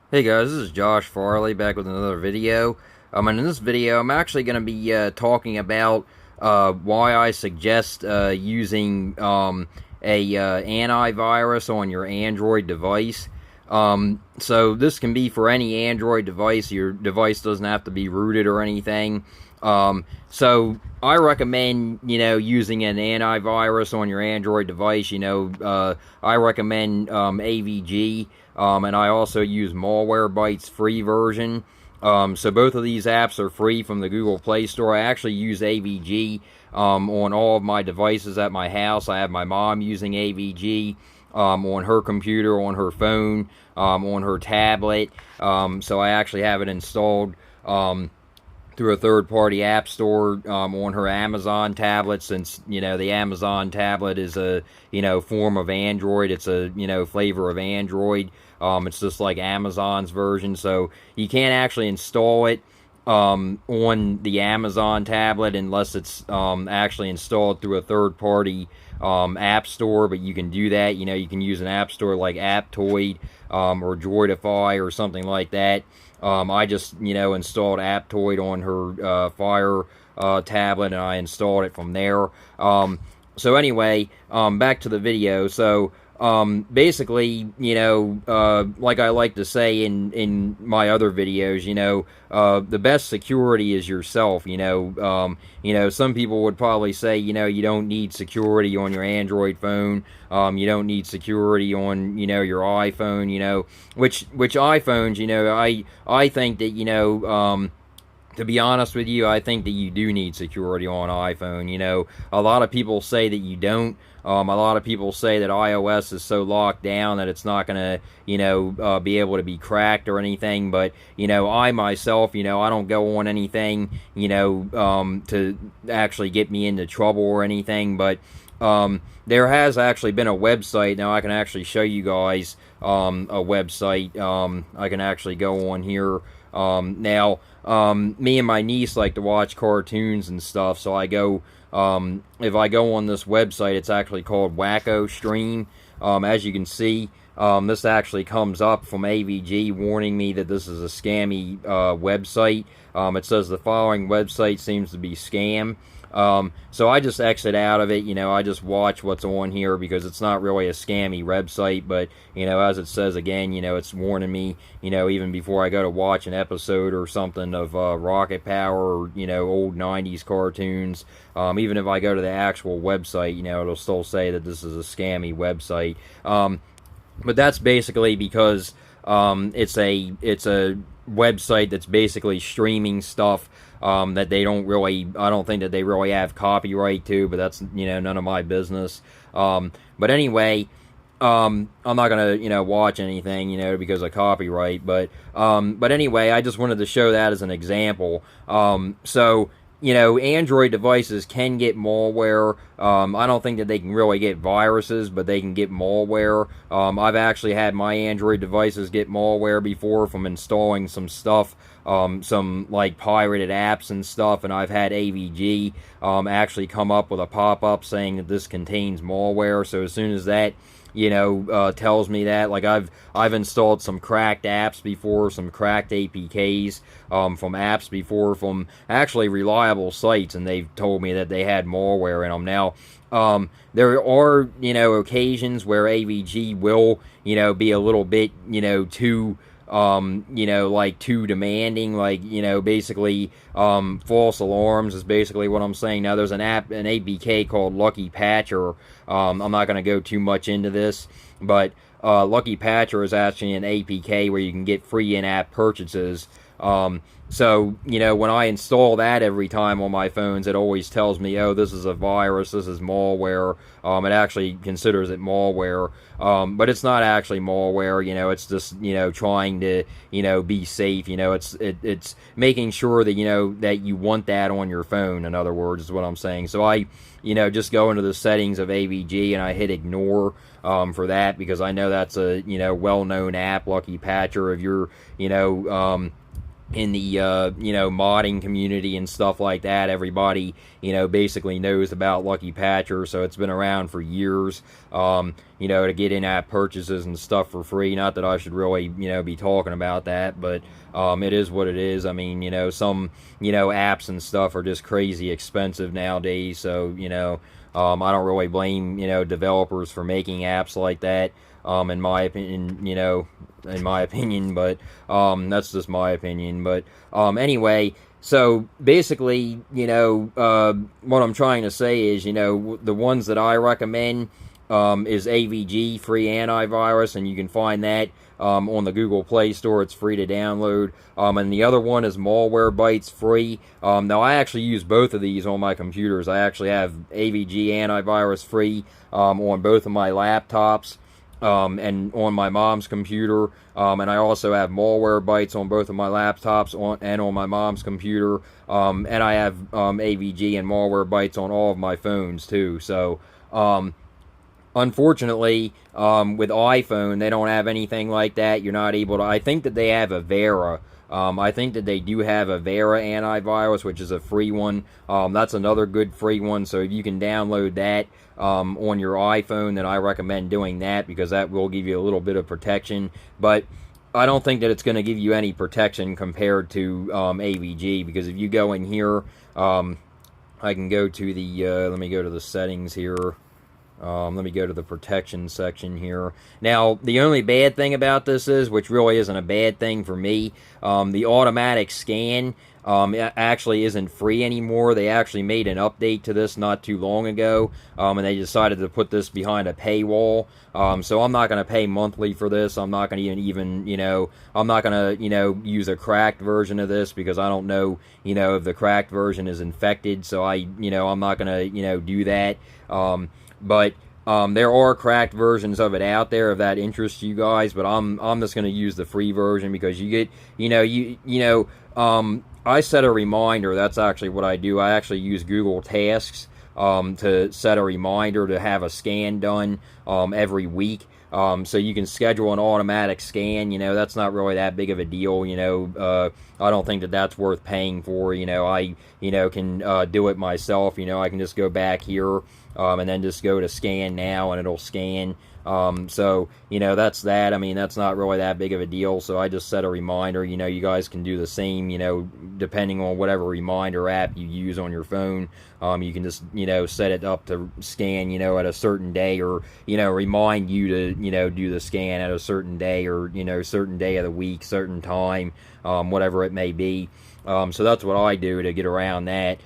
Hey guys, this is Josh Farley back with another video. And in this video, I'm actually going to be talking about why I suggest using a antivirus on your Android device. So this can be for any Android device. Your device doesn't have to be rooted or anything. So I recommend, using an antivirus on your Android device. I recommend AVG. And I also use Malwarebytes free version. So both of these apps are free from the Google Play Store. I actually use AVG on all of my devices at my house. I have my mom using AVG on her computer, on her phone, on her tablet. So I actually have it installed through a third-party app store on her Amazon tablet, since the Amazon tablet is a form of Android. It's a flavor of Android. It's just like Amazon's version, so you can't actually install it on the Amazon tablet unless it's actually installed through a third-party app store. But you can do that. You can use an app store like Aptoid or Droidify or something like that. I just installed Aptoid on her Fire tablet, and I installed it from there. So anyway, back to the video. So basically, like I like to say in my other videos, the best security is yourself. Some people would probably say, you don't need security on your Android phone. You don't need security on, your iPhone. Which iPhones, I think that, to be honest with you, I think that you do need security on iPhone. A lot of people say that you don't. A lot of people say that iOS is so locked down that it's not going to, be able to be cracked or anything. But, I myself, I don't go on anything, to actually get me into trouble or anything. But there has actually been a website. Now I can actually show you guys a website. I can actually go on here. Now, me and my niece like to watch cartoons and stuff, so I go, if I go on this website, it's actually called Wacko Stream. As you can see, this actually comes up from AVG warning me that this is a scammy website. It says the following website seems to be scam. So I just exit out of it. I just watch what's on here because it's not really a scammy website. But, as it says again, it's warning me, even before I go to watch an episode or something of Rocket Power or, old 90s cartoons. Even if I go to the actual website, it'll still say that this is a scammy website. But that's basically because it's a website that's basically streaming stuff that they don't really, I don't think that they really have copyright to, but that's, none of my business. But anyway, I'm not gonna, watch anything, because of copyright, but anyway, I just wanted to show that as an example. So, Android devices can get malware. I don't think that they can really get viruses, but they can get malware. I've actually had my Android devices get malware before from installing some stuff, some like pirated apps and stuff, and I've had AVG actually come up with a pop-up saying that this contains malware. So as soon as that tells me that, like I've installed some cracked apps before, some cracked APKs from apps before, from actually reliable sites, and they've told me that they had malware in them. Now, there are occasions where AVG will be a little bit too like too demanding, like basically false alarms is basically what I'm saying. Now there's an APK called Lucky Patcher. I'm not going to go too much into this, but Lucky Patcher is actually an APK where you can get free in-app purchases. So, when I install that every time on my phones, it always tells me, oh, this is a virus, this is malware. It actually considers it malware. But it's not actually malware, it's just, trying to, be safe. It's making sure that, that you want that on your phone, in other words, is what I'm saying. So I, just go into the settings of AVG and I hit ignore for that, because I know that's a, well-known app, Lucky Patcher. If you're, in the modding community and stuff like that. Everybody basically knows about Lucky Patcher, so it's been around for years. To get in-app purchases and stuff for free. Not that I should really be talking about that, but it is what it is. I mean, some apps and stuff are just crazy expensive nowadays, so I don't really blame developers for making apps like that. In my opinion, but that's just my opinion. But anyway, so basically, what I'm trying to say is, the ones that I recommend is AVG, free antivirus, and you can find that on the Google Play Store. It's free to download. And the other one is Malwarebytes, free. Now, I actually use both of these on my computers. I actually have AVG antivirus free on both of my laptops. And on my mom's computer, and I also have Malwarebytes on both of my laptops and on my mom's computer, and I have AVG and Malwarebytes on all of my phones too. So, unfortunately, with iPhone, they don't have anything like that. You're not able to. I think that they have a Vera. I think that they do have a Vera antivirus, which is a free one. That's another good free one. So if you can download that on your iPhone, then I recommend doing that, because that will give you a little bit of protection. But I don't think that it's going to give you any protection compared to AVG, because if you go in here, I can go to the, let me go to the settings here. Let me go to the protection section here. Now, the only bad thing about this is, which really isn't a bad thing for me, the automatic scan actually isn't free anymore. They actually made an update to this not too long ago, and they decided to put this behind a paywall. So I'm not going to pay monthly for this. I'm not going to even, I'm not going to, use a cracked version of this, because I don't know, if the cracked version is infected. So I'm not going to, do that. But there are cracked versions of it out there if that interests you guys. But I'm just going to use the free version, because you get I set a reminder. That's actually what I do. I actually use Google Tasks to set a reminder to have a scan done every week. So you can schedule an automatic scan. That's not really that big of a deal. I don't think that that's worth paying for. I can do it myself. I can just go back here and then just go to scan now, and it'll scan. So that's that. I mean, that's not really that big of a deal. So I just set a reminder. You guys can do the same. Depending on whatever reminder app you use on your phone, you can just set it up to scan at a certain day, or remind you to do the scan at a certain day, or certain day of the week, certain time, whatever it may be. So that's what I do to get around that.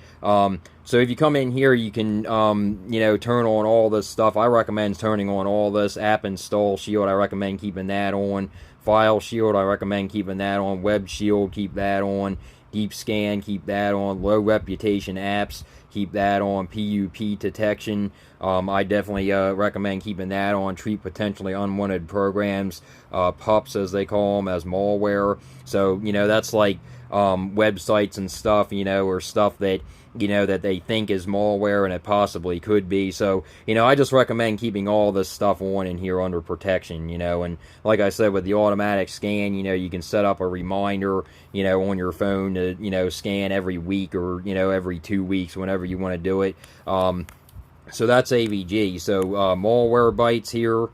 So if you come in here, you can, turn on all this stuff. I recommend turning on all this. App Install Shield, I recommend keeping that on. File Shield, I recommend keeping that on. Web Shield, keep that on. Deep Scan, keep that on. Low Reputation Apps, keep that on. PUP Detection, I definitely recommend keeping that on. Treat Potentially Unwanted Programs, PUPs as they call them, as malware. So, that's like websites and stuff, or stuff that that they think is malware, and it possibly could be. So, I just recommend keeping all this stuff on in here under protection, and like I said, with the automatic scan, you can set up a reminder, on your phone to, scan every week, or, every 2 weeks, whenever you want to do it. So that's AVG. So, Malwarebytes here.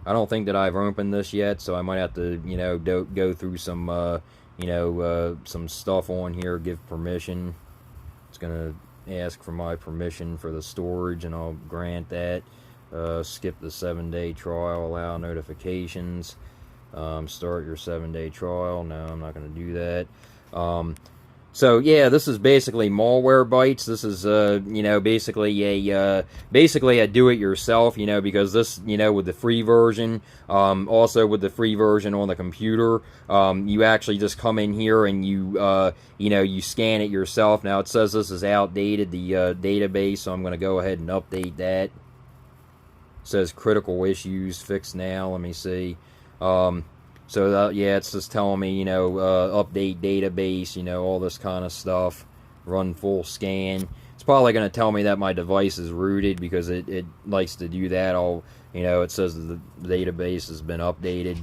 I don't think that I've opened this yet, so I might have to, go through some, some stuff on here, give permission. It's going to ask for my permission for the storage, and I'll grant that. Skip the 7-day trial, allow notifications, start your 7-day trial. No, I'm not going to do that. So yeah, this is basically Malwarebytes. This is basically a do-it-yourself, because this, with the free version, also with the free version on the computer, you actually just come in here and you scan it yourself. Now it says this is outdated, the database, so I'm going to go ahead and update that. It says critical issues fixed now. Let me see. So, yeah, it's just telling me, update database, all this kind of stuff. Run full scan. It's probably going to tell me that my device is rooted, because it likes to do that. It says that the database has been updated.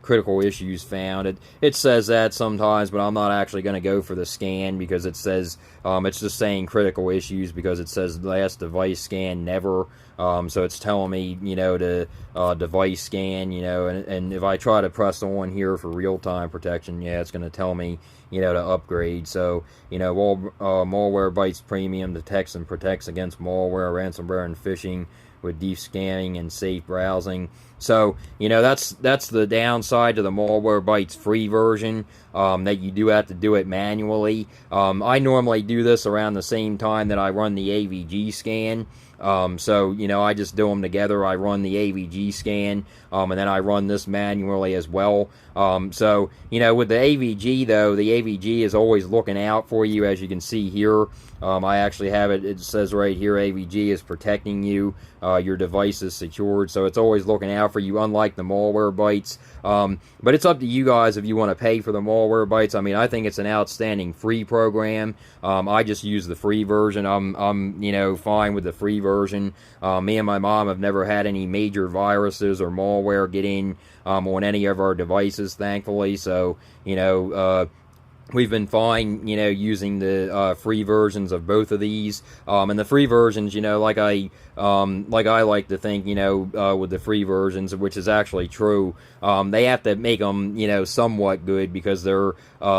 critical issues found. It says that sometimes, but I'm not actually going to go for the scan because it says it's just saying critical issues because it says last device scan never. So it's telling me, to device scan, and if I try to press on here for real-time protection, yeah, it's going to tell me, to upgrade. So, Malwarebytes Premium detects and protects against malware, ransomware, and phishing with deep scanning and safe browsing. So, that's the downside to the Malwarebytes free version, that you do have to do it manually. I normally do this around the same time that I run the AVG scan. So, I just do them together. I run the AVG scan, and then I run this manually as well. So, with the AVG, though, the AVG is always looking out for you, as you can see here. I actually have it says right here, AVG is protecting you. Your device is secured, so it's always looking out for you, unlike the Malwarebytes. But it's up to you guys if you want to pay for the Malwarebytes. I mean, I think it's an outstanding free program. I just use the free version. I'm fine with the free version. Me and my mom have never had any major viruses or malware get in on any of our devices, thankfully. So, we've been fine, using the free versions of both of these. And the free versions, like I like to think, with the free versions, which is actually true, they have to make them, somewhat good because they're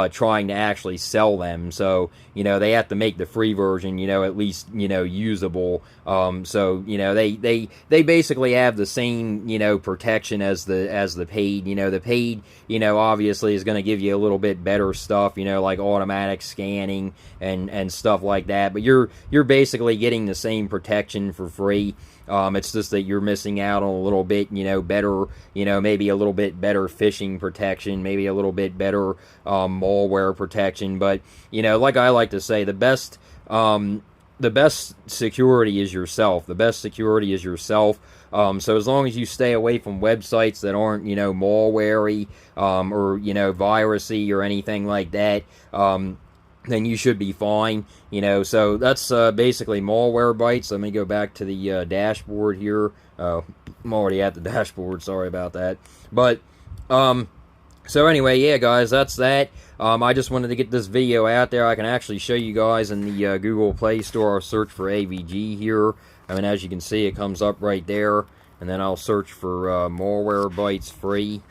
trying to actually sell them. So, they have to make the free version, at least, usable. So, they basically have the same, protection as the paid. The paid, obviously is going to give you a little bit better stuff, like automatic scanning and stuff like that. But you're basically getting the same protection for free. It's just that you're missing out on a little bit, better, maybe a little bit better phishing protection, maybe a little bit better malware protection. But, like I like to say, the best security is yourself. The best security is yourself. So as long as you stay away from websites that aren't, malware-y, or, virusy or anything like that, then you should be fine. So that's basically Malwarebytes. Let me go back to the dashboard here. I'm already at the dashboard, sorry about that. But, so anyway, yeah, guys, that's that. I just wanted to get this video out there. I can actually show you guys in the Google Play Store. I'll search for AVG here. I mean, as you can see, it comes up right there. And then I'll search for Malwarebytes free.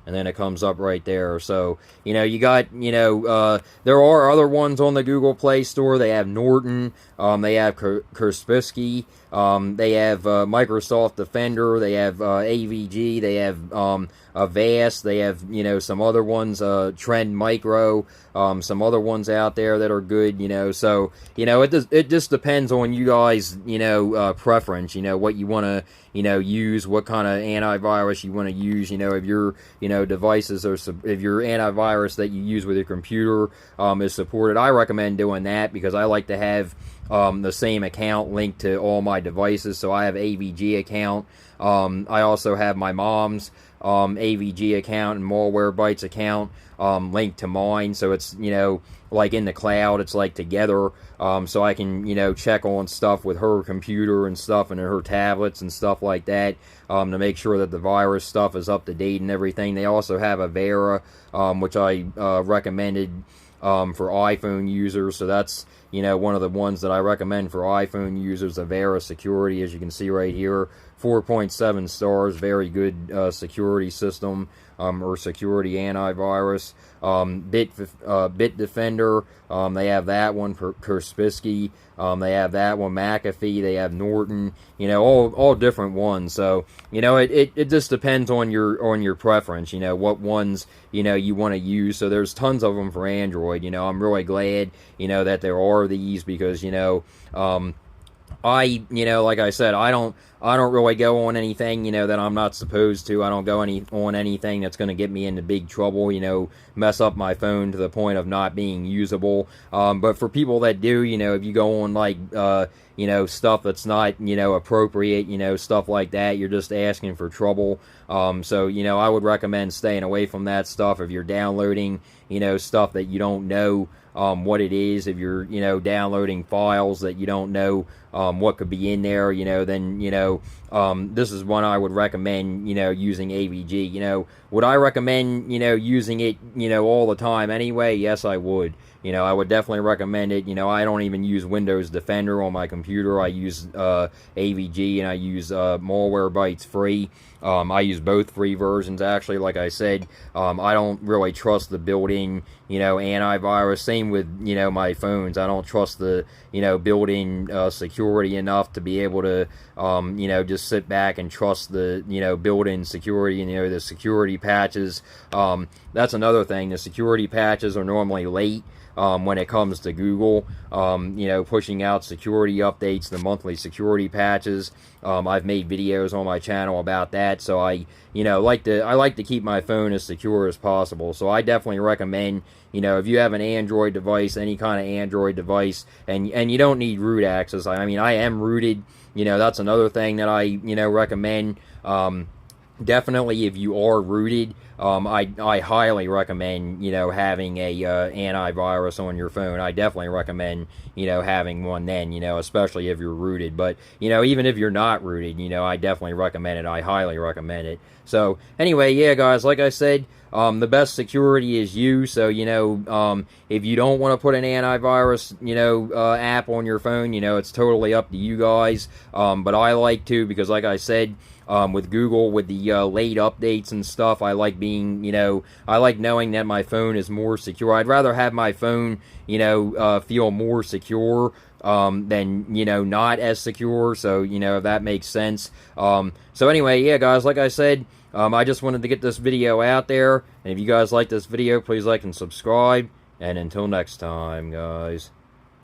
And then it comes up right there. So, you got, there are other ones on the Google Play Store. They have Norton. They have Kaspersky. They have Microsoft Defender. They have AVG. They have Avast. They have, some other ones, Trend Micro. Some other ones out there that are good, So, it just depends on you guys, preference, what you want to, use, what kind of antivirus you want to use, if your, devices are, if your antivirus that you use with your computer is supported. I recommend doing that because I like to have the same account linked to all my devices. So I have AVG account. I also have my mom's AVG account and Malwarebytes account linked to mine. So it's, like in the cloud, it's like together. So I can, check on stuff with her computer and stuff and her tablets and stuff like that to make sure that the virus stuff is up to date and everything. They also have a Vera, which I recommended for iPhone users. So that's, one of the ones that I recommend for iPhone users, Avera Security, as you can see right here. 4.7 stars, very good security system, or security antivirus. Bitdefender, they have that one. For Kaspersky, they have that one. McAfee, they have Norton, all different ones. So, it just depends on your preference, what ones, you want to use. So there's tons of them for Android. I'm really glad, that there are these because, like I said, I don't really go on anything, that I'm not supposed to. I don't go on anything that's going to get me into big trouble, mess up my phone to the point of not being usable. But for people that do, if you go on like, stuff that's not, appropriate, stuff like that, you're just asking for trouble. So, I would recommend staying away from that stuff if you're downloading, stuff that you don't know, what it is. If you're, downloading files that you don't know what could be in there, then, this is one I would recommend, using AVG. Would I recommend, using it, all the time anyway? Yes, I would. I would definitely recommend it. I don't even use Windows Defender on my computer. I use AVG, and I use Malwarebytes free. I use both free versions, actually. Like I said, I don't really trust the built-in, antivirus. Same with, my phones. I don't trust the, built-in security enough to be able to, just sit back and trust the, built-in security and, the security patches. That's another thing. The security patches are normally late. When it comes to Google, pushing out security updates, the monthly security patches. I've made videos on my channel about that, so I like to keep my phone as secure as possible. So I definitely recommend, if you have an Android device, any kind of Android device, and you don't need root access. I mean, I am rooted. That's another thing that I recommend. Definitely, if you are rooted, I highly recommend, having a antivirus on your phone. I definitely recommend, having one then, especially if you're rooted. But, even if you're not rooted, I definitely recommend it. I highly recommend it. So, anyway, yeah, guys, like I said, the best security is you. So, if you don't want to put an antivirus, app on your phone, it's totally up to you guys. But I like to, because like I said, with Google, with the late updates and stuff, I like being, I like knowing that my phone is more secure. I'd rather have my phone, feel more secure than, not as secure. So, if that makes sense. So anyway, yeah, guys, like I said, I just wanted to get this video out there. And if you guys like this video, please like and subscribe. And until next time, guys.